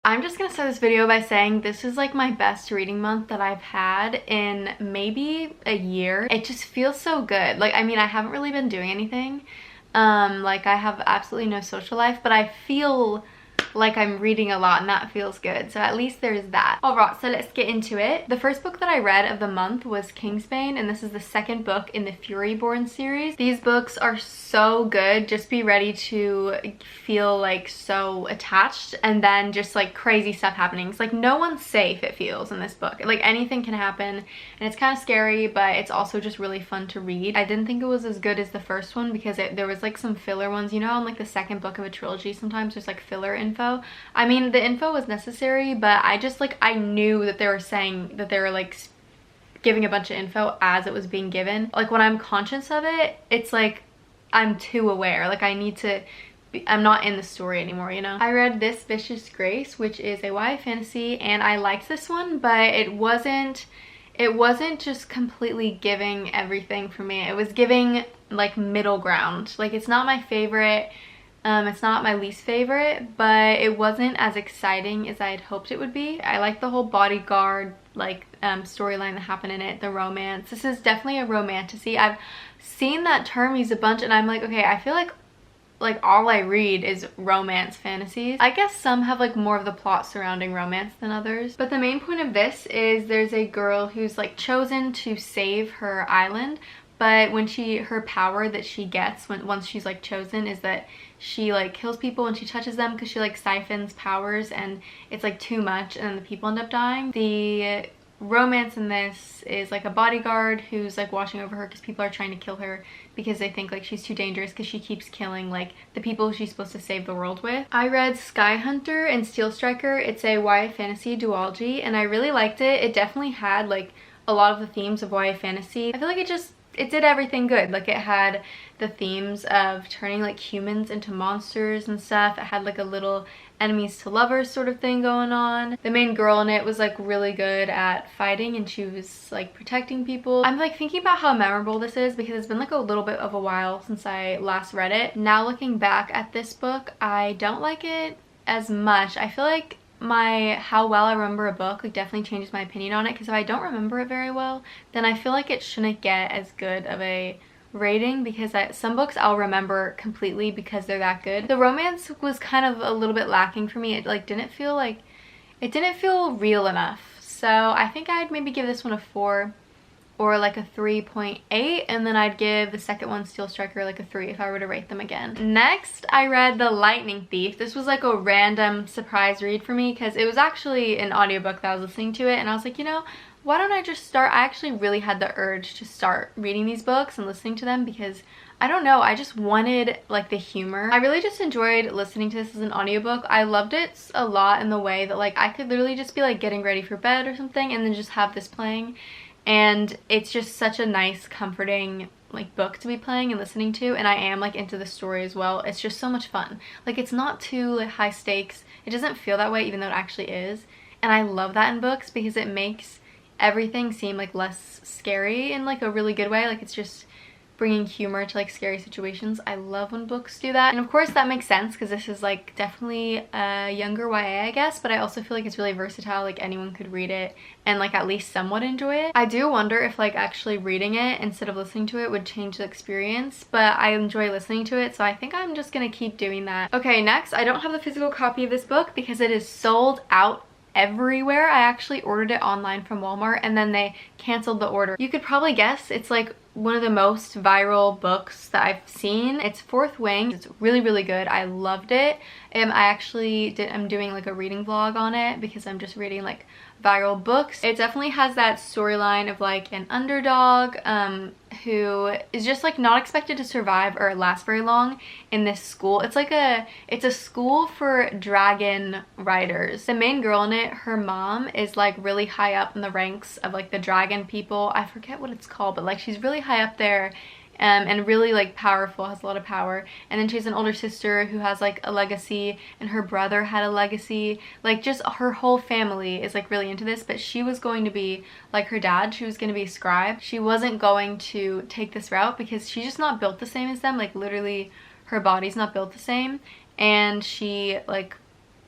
I'm just gonna start this video by saying this is like my best reading month that I've had in maybe a year. It just feels so good. Like, I mean, I haven't really been doing anything. Like I have absolutely no social life, but I feel like I'm reading a lot and that feels good. So at least there's that. Alright, so let's get into it. The first book that I read of the month was Kingsbane, and this is the second book in the Furyborn series. These books are so good. Just be ready to feel like so attached, and then just like crazy stuff happening. It's like no one's safe, it feels, in this book. Like anything can happen, and it's kind of scary, but it's also just really fun to read. I didn't think it was as good as the first one because there was like some filler ones. You know, in like the second book of a trilogy sometimes there's like filler info. I mean, the info was necessary, but I knew that they were saying that they were like giving a bunch of info as it was being given. Like when I'm conscious of it, it's like I'm too aware. Like I'm not in the story anymore, you know? I read This Vicious Grace, which is a YA fantasy, and I liked this one, but it wasn't just completely giving everything for me. It was giving like middle ground. Like it's not my favorite. It's not my least favorite, but it wasn't as exciting as I had hoped it would be. I like the whole bodyguard like storyline that happened in it, the romance. This is definitely a romantasy. I've seen that term used a bunch and I'm like, okay, I feel like all I read is romance fantasies. I guess some have like more of the plot surrounding romance than others. But the main point of this is there's a girl who's like chosen to save her island, but when her power that she gets once she's like chosen is that she like kills people when she touches them because she like siphons powers, and it's like too much and then the people end up dying. The romance in this is like a bodyguard who's like watching over her because people are trying to kill her because they think like she's too dangerous because she keeps killing like the people she's supposed to save the world with. I read Sky Hunter and Steel Striker. It's a YA fantasy duology and I really liked it. It definitely had like a lot of the themes of YA fantasy. I feel like it did everything good. Like it had the themes of turning like humans into monsters and stuff. It had like a little enemies to lovers sort of thing going on. The main girl in it was like really good at fighting and she was like protecting people. I'm like thinking about how memorable this is because it's been like a little bit of a while since I last read it. Now looking back at this book, I don't like it as much. I feel like how well I remember a book like definitely changes my opinion on it, because if I don't remember it very well, then I feel like it shouldn't get as good of a rating, because some books I'll remember completely because they're that good. The romance was kind of a little bit lacking for me. It like didn't feel real enough. So I think I'd maybe give this one a 4 or like a 3.8, and then I'd give the second one, Steel Striker, like a 3 if I were to rate them again. Next, I read The Lightning Thief. This was like a random surprise read for me because it was actually an audiobook that I was listening to it, and I was like, you know, why don't I just start? I actually really had the urge to start reading these books and listening to them because I don't know, I just wanted like the humor. I really just enjoyed listening to this as an audiobook. I loved it a lot in the way that like I could literally just be like getting ready for bed or something and then just have this playing. And it's just such a nice, comforting like book to be playing and listening to, and I am like into the story as well. It's just so much fun. Like it's not too like high stakes. It doesn't feel that way even though it actually is. And I love that in books because it makes everything seem like less scary in like a really good way. Like it's just bringing humor to like scary situations. I love when books do that. And of course that makes sense because this is like definitely a younger YA, I guess, but I also feel like it's really versatile. Like anyone could read it and like at least somewhat enjoy it. I do wonder if like actually reading it instead of listening to it would change the experience, but I enjoy listening to it, so I think I'm just gonna keep doing that. Okay, next, I don't have the physical copy of this book because it is sold out everywhere. I actually ordered it online from Walmart and then they canceled the order. You could probably guess it's like one of the most viral books that I've seen. It's Fourth Wing. It's really, really good. I loved it. I'm doing like a reading vlog on it because I'm just reading like viral books. It definitely has that storyline of like an underdog who is just like not expected to survive or last very long in this school. It's a school for dragon riders. The main girl in it, her mom is like really high up in the ranks of like the dragon people. I forget what it's called, but like she's really high up there. And really like powerful, has a lot of power. And then she has an older sister who has like a legacy, and her brother had a legacy. Like just her whole family is like really into this, but she was going to be like her dad. She was going to be a scribe. She wasn't going to take this route because she's just not built the same as them. Like literally her body's not built the same, and she like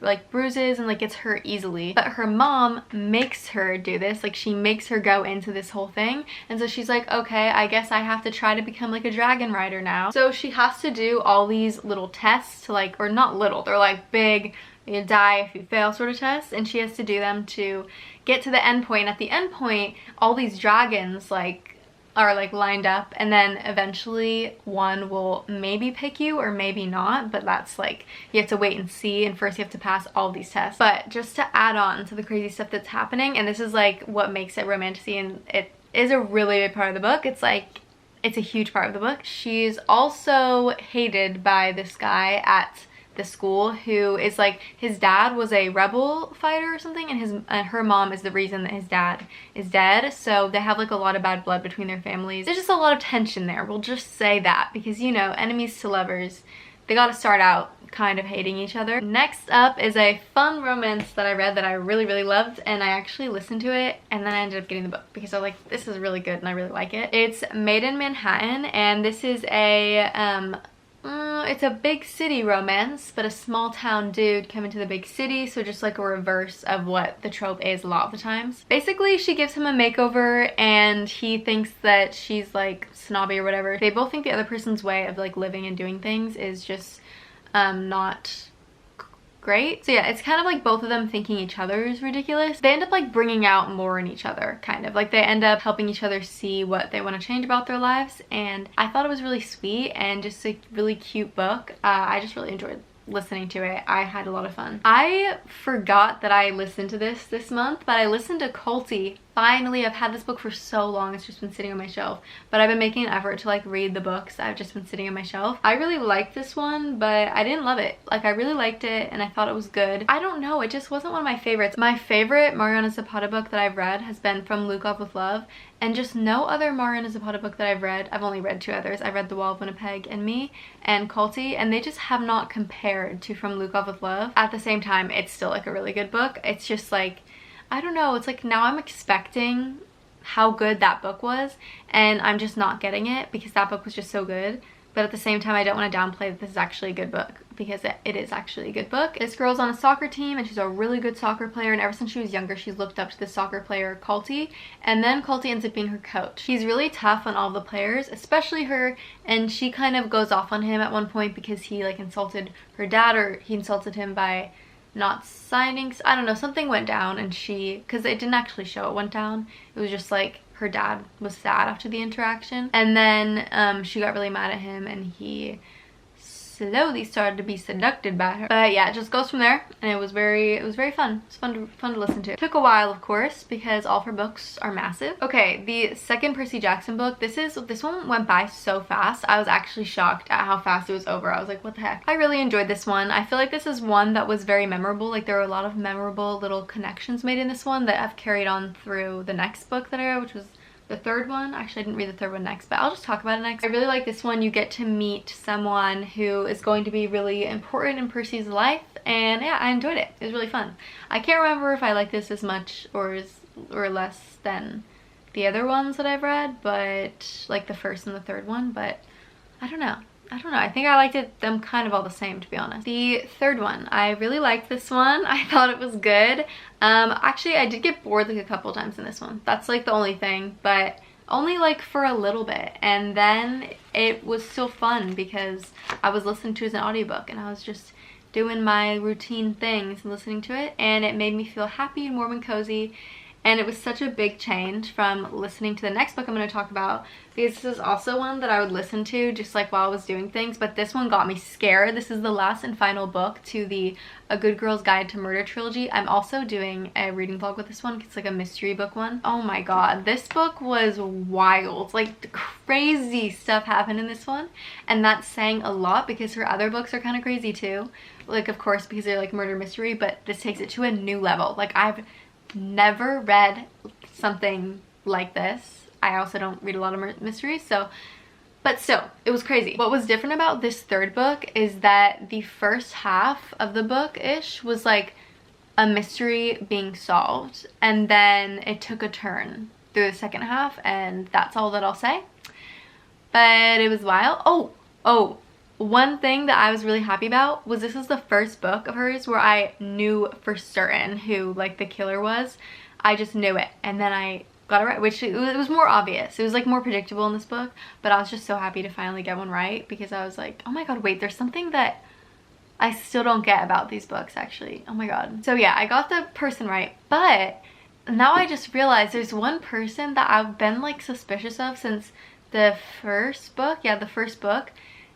like bruises and like gets hurt easily. But her mom makes her do this, like she makes her go into this whole thing. And so she's like, okay, I guess I have to try to become like a dragon rider now. So she has to do all these little tests to like, or not little, they're like big, you die if you fail sort of tests, and she has to do them to get to the end point. At the end point, all these dragons like are like lined up, and then eventually one will maybe pick you or maybe not, but that's like you have to wait and see, and first you have to pass all these tests. But just to add on to the crazy stuff that's happening, and this is like what makes it romantic, and it is a really big part of the book, it's like it's a huge part of the book. She's also hated by this guy at the school who is like, his dad was a rebel fighter or something, and her mom is the reason that his dad is dead. So they have like a lot of bad blood between their families. There's just a lot of tension there, we'll just say that, because you know, enemies to lovers, they gotta start out kind of hating each other. Next up is a fun romance that I read that I really loved, and I actually listened to it and then I ended up getting the book because I was like, this is really good and I really like it. It's Made in Manhattan, and this is a it's a big city romance, but a small town dude coming to the big city, so just like a reverse of what the trope is a lot of the times. Basically, she gives him a makeover and he thinks that she's like snobby or whatever. They both think the other person's way of like living and doing things is just not great. So yeah, it's kind of like both of them thinking each other is ridiculous. They end up like bringing out more in each other, kind of like they end up helping each other see what they want to change about their lives, and I thought it was really sweet and just a really cute book. I just really enjoyed listening to it. I had a lot of fun. I forgot that I listened to this month, but I listened to Culty. Finally, I've had this book for so long, it's just been sitting on my shelf, but I've been making an effort to like read the books that have just been sitting on my shelf. I really liked this one, but I didn't love it. Like, I really liked it and I thought it was good. I don't know, it just wasn't one of my favorites. My favorite Mariana Zapata book that I've read has been From Luke Off with Love, and just no other Mariana Zapata book that I've read. I've only read two others. I read The Wall of Winnipeg and Me and Culty, and they just have not compared to From Luke Off with Love. At the same time, it's still like a really good book. It's just like, I don't know, it's like now I'm expecting how good that book was, and I'm just not getting it because that book was just so good. But at the same time, I don't want to downplay that this is actually a good book, because it is actually a good book. This girl's on a soccer team and she's a really good soccer player, and ever since she was younger she's looked up to this soccer player Culty, and then Culty ends up being her coach. He's really tough on all the players, especially her, and she kind of goes off on him at one point because he like insulted her dad, or he insulted him by not signing, I don't know, something went down, and she, because it didn't actually show it went down, it was just like her dad was sad after the interaction, and then she got really mad at him and he slowly started to be seducted by her. But yeah, it just goes from there, and it was very fun. It's fun to listen to. It took a while, of course, because all of her books are massive. Okay, the second Percy Jackson book, this one went by so fast. I was actually shocked at how fast it was over. I was like, what the heck? I really enjoyed this one. I feel like this is one that was very memorable. Like, there were a lot of memorable little connections made in this one that have carried on through the next book that I read, which was the third one. Actually, I didn't read the third one next, but I'll just talk about it next. I really like this one. You get to meet someone who is going to be really important in Percy's life, and yeah, I enjoyed it. It was really fun. I can't remember if I like this as much or less than the other ones that I've read, but like the first and the third one, but I don't know. I think I liked them kind of all the same, to be honest. The third one, I really liked this one. I thought it was good. Actually, I did get bored like a couple times in this one. That's like the only thing, but only like for a little bit. And then it was still fun because I was listening to it as an audiobook, and I was just doing my routine things and listening to it, and it made me feel happy and warm and cozy. And it was such a big change from listening to the next book I'm going to talk about, because this is also one that I would listen to just like while I was doing things, but this one got me scared. This is the last and final book to the A Good Girl's Guide to Murder trilogy. I'm also doing a reading vlog with this one. It's like a mystery book one. Oh my god, this book was wild. Like, crazy stuff happened in this one, and that's saying a lot because her other books are kind of crazy too. Like, of course, because they're like murder mystery, but this takes it to a new level. Like, I've never read something like this. I also don't read a lot of mysteries, but still, it was crazy. What was different about this third book is that the first half of the book-ish was like a mystery being solved, and then it took a turn through the second half, and that's all that I'll say. But it was wild. Oh, one thing that I was really happy about was this is the first book of hers where I knew for certain who like the killer was. I just knew it, and then I got it right, which it was more obvious. It was like more predictable in this book, but I was just so happy to finally get one right because I was like, oh my god, wait, there's something that I still don't get about these books actually. Oh my god. So yeah, I got the person right, but now I just realized there's one person that I've been like suspicious of since the first book. Yeah, the first book.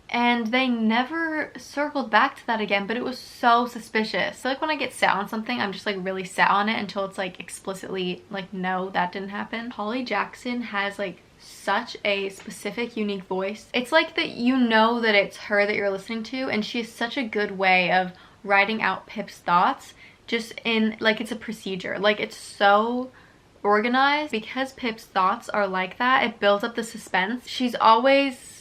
And they never circled back to that again, but it was so suspicious. So like when I get set on something, I'm just like really set on it until it's like explicitly like, no, that didn't happen. Holly Jackson has like such a specific, unique voice. It's like that you know that it's her that you're listening to, and she has such a good way of writing out Pip's thoughts just in like it's a procedure. Like it's so organized. Because Pip's thoughts are like that, it builds up the suspense. She's always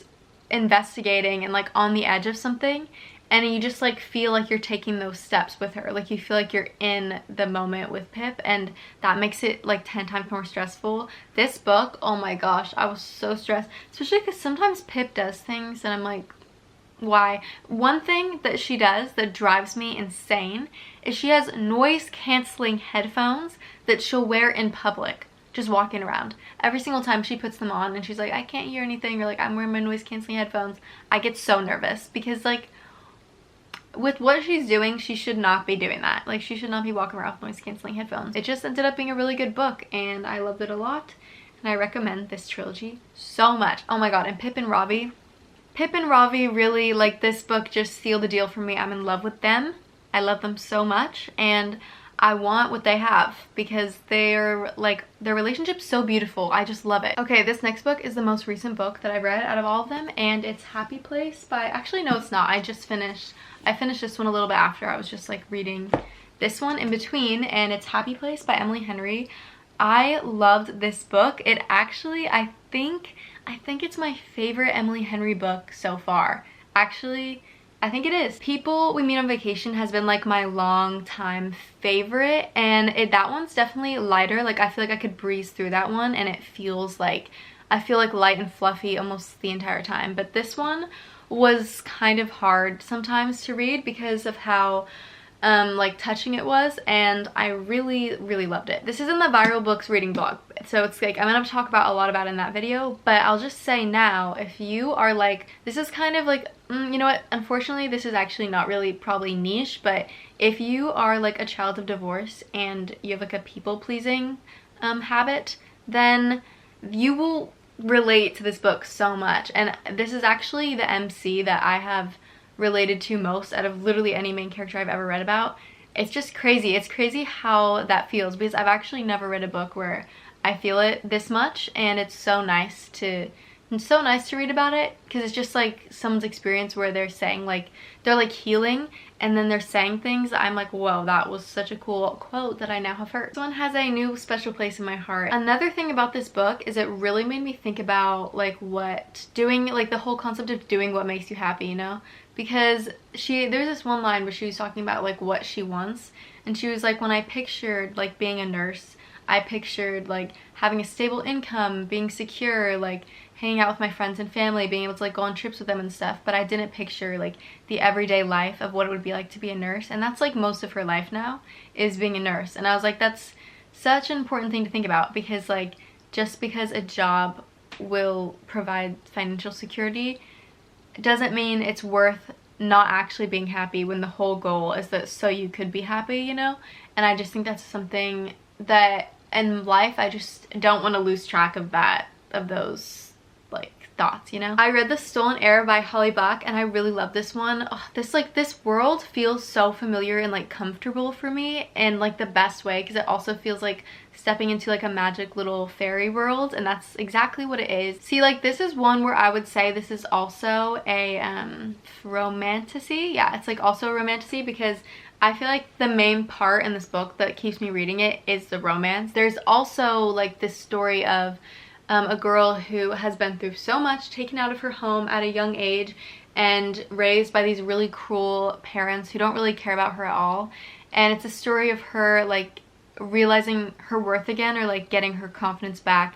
investigating and like on the edge of something, and you just like feel like you're taking those steps with her. Like you feel like you're in the moment with Pip, and that makes it like 10 times more stressful. This book, oh my gosh, I was so stressed, especially because sometimes Pip does things and I'm like, why? One thing that she does that drives me insane is she has noise canceling headphones that she'll wear in public, just walking around. Every single time she puts them on and she's like, I can't hear anything, or like, I'm wearing my noise canceling headphones, I get so nervous because like with what she's doing, she should not be doing that. Like she should not be walking around with noise canceling headphones. It just ended up being a really good book and I loved it a lot, and I recommend this trilogy so much. Oh my god, and Pip and Ravi really, like, this book just sealed the deal for me. I'm in love with them. I love them so much, and I want what they have because they're like, their relationship's so beautiful. I just love it. Okay, this next book is the most recent book that I read out of all of them, and it's Happy Place by, actually no it's not, I finished this one a little bit after. I was just like reading this one in between, and it's Happy Place by Emily Henry. I loved this book. It actually, I think it's my favorite Emily Henry book so far. Actually, I think it is. People We Meet on Vacation has been like my long time favorite, and that one's definitely lighter. Like I feel like I could breeze through that one, and it feels like, I feel like light and fluffy almost the entire time. But this one was kind of hard sometimes to read because of how like touching it was, and I really loved it. This is in the Viral Books reading blog, so it's like I'm gonna talk about a lot about it in that video, but I'll just say now, if you are like, this is kind of like, you know what, unfortunately this is actually not really probably niche, but if you are like a child of divorce and you have like a people-pleasing habit, then you will relate to this book so much. And this is actually the MC that I have related to most out of literally any main character I've ever read about. It's just crazy. It's crazy how that feels, because I've actually never read a book where I feel it this much, and it's so nice to read about it, because it's just like someone's experience where they're saying like, they're like healing, and then they're saying things that I'm like, whoa, that was such a cool quote that I now have heard. This one has a new special place in my heart. Another thing about this book is it really made me think about like the whole concept of doing what makes you happy, you know? Because there's this one line where she was talking about like what she wants, and she was like, when I pictured like being a nurse, I pictured like having a stable income, being secure, like hanging out with my friends and family, being able to like go on trips with them and stuff, but I didn't picture like the everyday life of what it would be like to be a nurse. And that's like most of her life now, is being a nurse. And I was like, that's such an important thing to think about, because like just because a job will provide financial security doesn't mean it's worth not actually being happy, when the whole goal is that so you could be happy, you know? And I just think that's something that in life I just don't want to lose track of those like thoughts, you know? I read The Stolen Heir by Holly Bach, and I really love this one. Oh, this world feels so familiar and like comfortable for me in like the best way, because it also feels like stepping into like a magic little fairy world, and that's exactly what it is. See, like this is one where I would say this is also a romantasy. Yeah, it's like also a romantasy, because I feel like the main part in this book that keeps me reading it is the romance. There's also like this story of a girl who has been through so much, taken out of her home at a young age and raised by these really cruel parents who don't really care about her at all. And it's a story of her like realizing her worth again, or like getting her confidence back,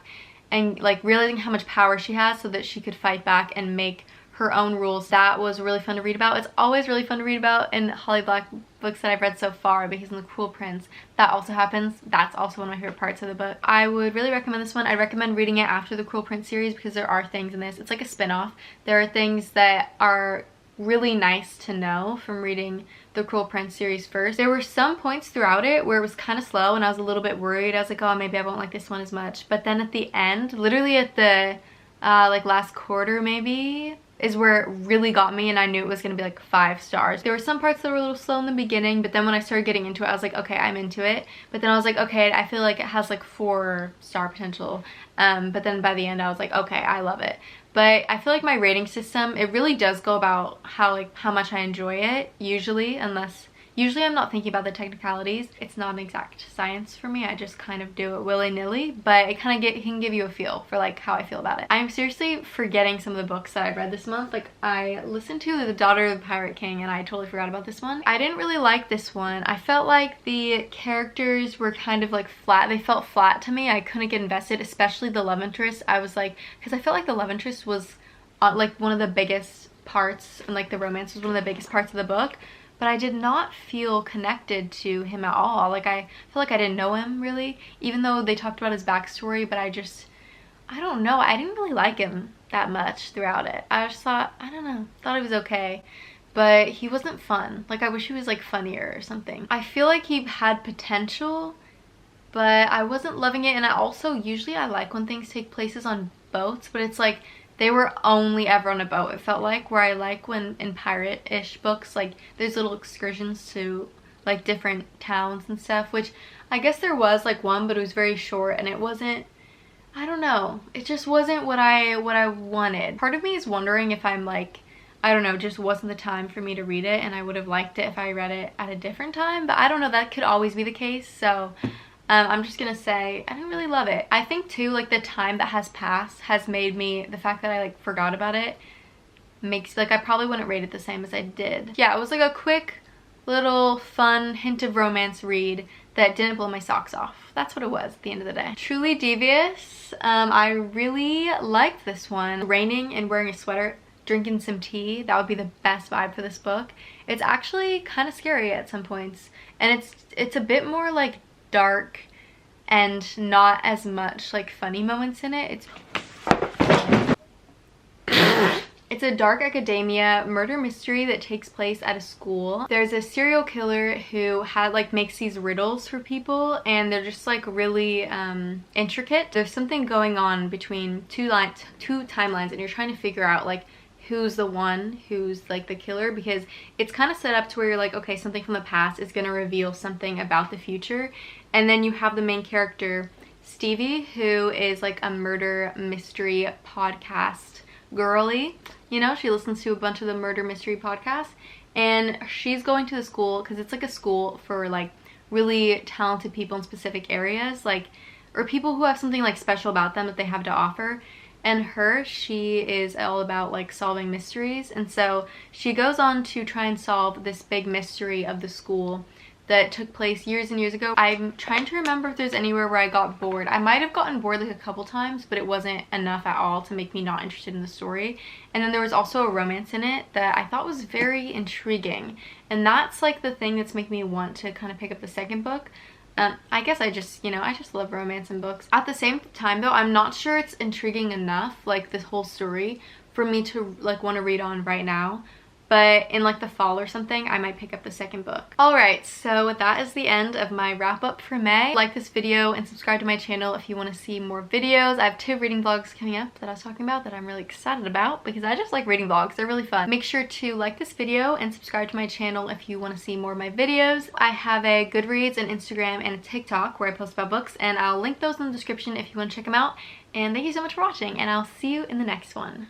and like realizing how much power she has so that she could fight back and make her own rules. That was really fun to read about. It's always really fun to read about in Holly Black books that I've read so far, because in The Cruel Prince that also happens. That's also one of my favorite parts of the book. I would really recommend this one. I recommend reading it after the Cruel Prince series, because there are things in this. It's like a spin-off. There are things that are really nice to know from reading the Cruel Prince series first. There were some points throughout it where it was kind of slow and I was a little bit worried. I was like, oh, maybe I won't like this one as much. But then at the end, literally at the like last quarter maybe, is where it really got me, and I knew it was gonna be like 5 stars. There were some parts that were a little slow in the beginning, but then when I started getting into it, I was like, okay, I'm into it. But then I was like, okay, I feel like it has like 4-star potential. But then by the end, I was like, okay, I love it. But I feel like my rating system, it really does go about how much I enjoy it, usually, usually I'm not thinking about the technicalities. It's not an exact science for me. I just kind of do it willy-nilly, but it kind of can give you a feel for like how I feel about it. I'm seriously forgetting some of the books that I've read this month. Like, I listened to The Daughter of the Pirate King and I totally forgot about this one. I didn't really like this one. I felt like the characters were kind of like flat. They felt flat to me. I couldn't get invested, especially the love interest. I was like, because I felt like the love interest was like one of the biggest parts, and like the romance was one of the biggest parts of the book. But I did not feel connected to him at all. Like, I feel like I didn't know him really, even though they talked about his backstory, but I don't know. I didn't really like him that much throughout it. I just thought, I don't know, thought he was okay, but he wasn't fun. Like, I wish he was like funnier or something. I feel like he had potential, but I wasn't loving it. And I also, usually I like when things take places on boats, but it's like, they were only ever on a boat, it felt like, where I like when in pirate-ish books, like, there's little excursions to, like, different towns and stuff, which I guess there was, like, one, but it was very short, and it wasn't, I don't know, it just wasn't what I wanted. Part of me is wondering if I'm, like, I don't know, just wasn't the time for me to read it, and I would have liked it if I read it at a different time, but I don't know, that could always be the case, so I'm just gonna say I didn't really love it. I think too, like, the time that has passed has made me, the fact that I like forgot about it makes, like, I probably wouldn't rate it the same as I did. Yeah, it was like a quick little fun hint of romance read that didn't blow my socks off. That's what it was at the end of the day. Truly Devious, I really liked this one. Raining and wearing a sweater, drinking some tea, that would be the best vibe for this book. It's actually kind of scary at some points, and it's a bit more like dark and not as much like funny moments in it. It's a dark academia murder mystery that takes place at a school. There's a serial killer who makes these riddles for people, and they're just like really intricate. There's something going on between two timelines, and you're trying to figure out like who's the one who's like the killer, because it's kind of set up to where you're like, okay, something from the past is gonna reveal something about the future. And then you have the main character, Stevie, who is like a murder mystery podcast girly. You know, she listens to a bunch of the murder mystery podcasts, and she's going to the school because it's like a school for like really talented people in specific areas, like, or people who have something like special about them that they have to offer. And she is all about like solving mysteries, and so she goes on to try and solve this big mystery of the school that took place years and years ago. I'm trying to remember if there's anywhere where I got bored. I might have gotten bored like a couple times, but it wasn't enough at all to make me not interested in the story. And then there was also a romance in it that I thought was very intriguing, and that's like the thing that's making me want to kind of pick up the second book. I guess I just love romance in books. At the same time though, I'm not sure it's intriguing enough, like this whole story, for me to like want to read on right now. But in like the fall or something, I might pick up the second book. Alright, so that is the end of my wrap up for May. Like this video and subscribe to my channel if you want to see more videos. I have 2 reading vlogs coming up that I was talking about that I'm really excited about, because I just like reading vlogs. They're really fun. Make sure to like this video and subscribe to my channel if you want to see more of my videos. I have a Goodreads, an Instagram, and a TikTok where I post about books, and I'll link those in the description if you want to check them out. And thank you so much for watching, and I'll see you in the next one.